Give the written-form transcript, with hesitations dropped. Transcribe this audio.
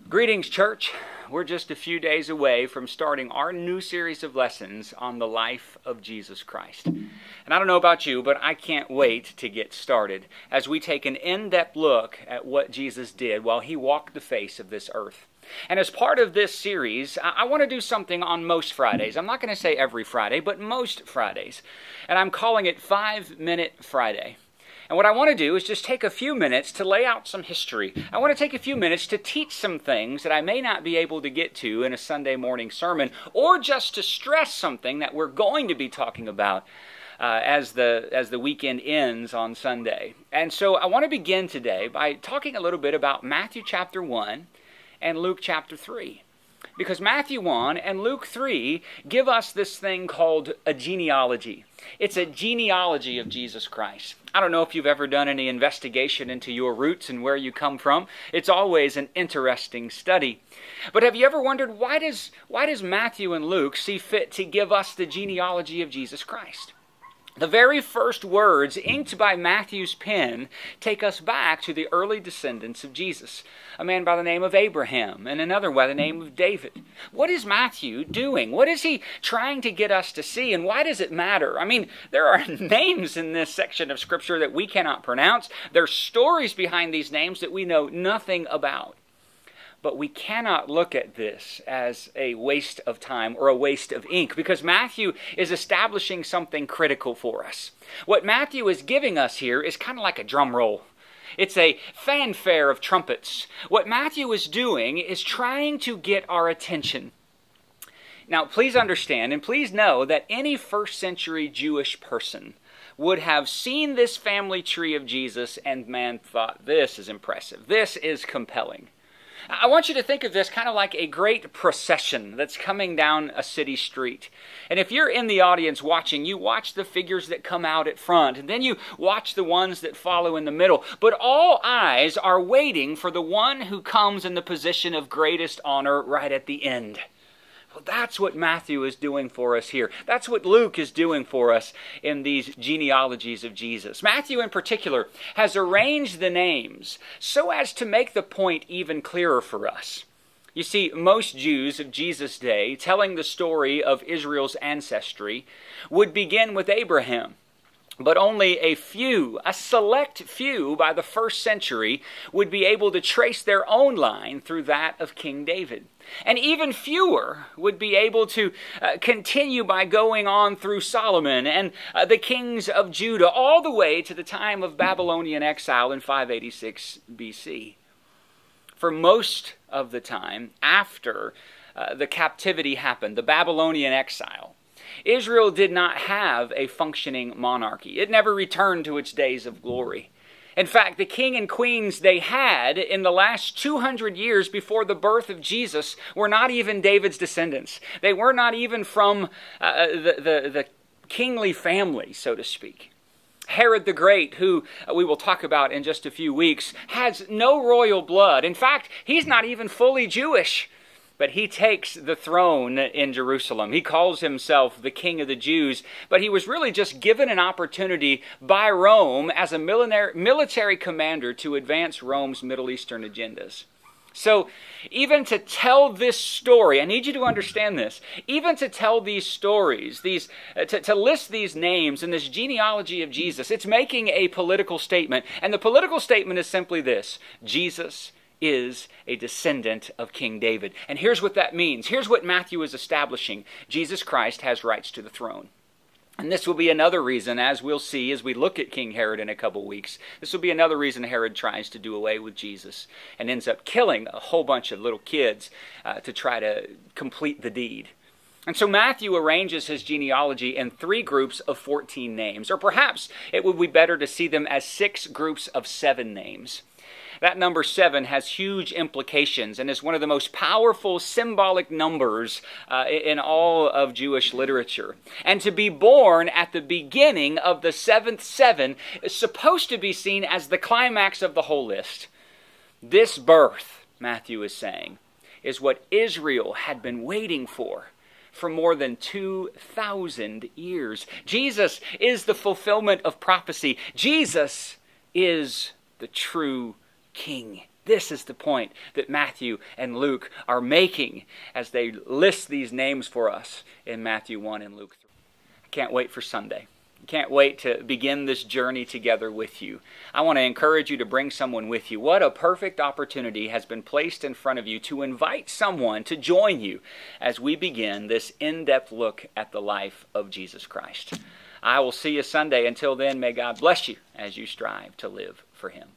Greetings, church. We're just a few days away from starting our new series of lessons on the life of Jesus Christ. And I don't know about you, but I can't wait to get started as we take an in-depth look at what Jesus did while he walked the face of this earth. And as part of this series, I want to do something on most Fridays. I'm not going to say every Friday, but most Fridays. And I'm calling it 5-Minute Friday. And what I want to do is just take a few minutes to lay out some history. I want to take a few minutes to teach some things that I may not be able to get to in a Sunday morning sermon, or just to stress something that we're going to be talking about as the weekend ends on Sunday. And so I want to begin today by talking a little bit about Matthew chapter 1 and Luke chapter 3. Because Matthew 1 and Luke 3 give us this thing called a genealogy. It's a genealogy of Jesus Christ. I don't know if you've ever done any investigation into your roots and where you come from. It's always an interesting study. But have you ever wondered, why does Matthew and Luke see fit to give us the genealogy of Jesus Christ? The very first words inked by Matthew's pen take us back to the early descendants of Jesus, a man by the name of Abraham and another by the name of David. What is Matthew doing? What is he trying to get us to see, and why does it matter? I mean, there are names in this section of Scripture that we cannot pronounce. There are stories behind these names that we know nothing about. But we cannot look at this as a waste of time or a waste of ink, because Matthew is establishing something critical for us. What Matthew is giving us here is kind of like a drum roll. It's a fanfare of trumpets. What Matthew is doing is trying to get our attention. Now, please understand and please know that any first century Jewish person would have seen this family tree of Jesus and man thought, this is impressive. This is compelling. I want you to think of this kind of like a great procession that's coming down a city street. And if you're in the audience watching, you watch the figures that come out at front, and then you watch the ones that follow in the middle. But all eyes are waiting for the one who comes in the position of greatest honor right at the end. Well, that's what Matthew is doing for us here. That's what Luke is doing for us in these genealogies of Jesus. Matthew in particular has arranged the names so as to make the point even clearer for us. You see, most Jews of Jesus' day, telling the story of Israel's ancestry, would begin with Abraham. But only a select few by the first century would be able to trace their own line through that of King David. And even fewer would be able to continue by going on through Solomon and the kings of Judah all the way to the time of Babylonian exile in 586 BC. For most of the time after the captivity happened, the Babylonian exile, Israel did not have a functioning monarchy. It never returned to its days of glory. In fact, the king and queens they had in the last 200 years before the birth of Jesus were not even David's descendants. They were not even from the kingly family, so to speak. Herod the Great, who we will talk about in just a few weeks, has no royal blood. In fact, he's not even fully Jewish. But he takes the throne in Jerusalem. He calls himself the King of the Jews, but he was really just given an opportunity by Rome as a military commander to advance Rome's Middle Eastern agendas. So even to tell this story, I need you to understand this, even to tell these stories, to list these names in this genealogy of Jesus, it's making a political statement. And the political statement is simply this: Jesus is a descendant of King David. And here's what that means. Here's what Matthew is establishing. Jesus Christ has rights to the throne. And this will be another reason, as we'll see as we look at King Herod in a couple weeks, this will be another reason Herod tries to do away with Jesus and ends up killing a whole bunch of little kids to try to complete the deed. And so Matthew arranges his genealogy in 3 groups of 14 names, or perhaps it would be better to see them as 6 groups of 7 names. That number 7 has huge implications and is one of the most powerful symbolic numbers in all of Jewish literature. And to be born at the beginning of the 7th 7 is supposed to be seen as the climax of the whole list. This birth, Matthew is saying, is what Israel had been waiting for more than 2,000 years. Jesus is the fulfillment of prophecy. Jesus is the true King This is the point that Matthew and Luke are making as they list these names for us in Matthew 1 and Luke 3. I can't wait for Sunday. Can't wait to begin this journey together with you. I want to encourage you to bring someone with you. What a perfect opportunity has been placed in front of you to invite someone to join you as we begin this in-depth look at the life of Jesus Christ. I will see you Sunday. Until then, may God bless you as you strive to live for Him.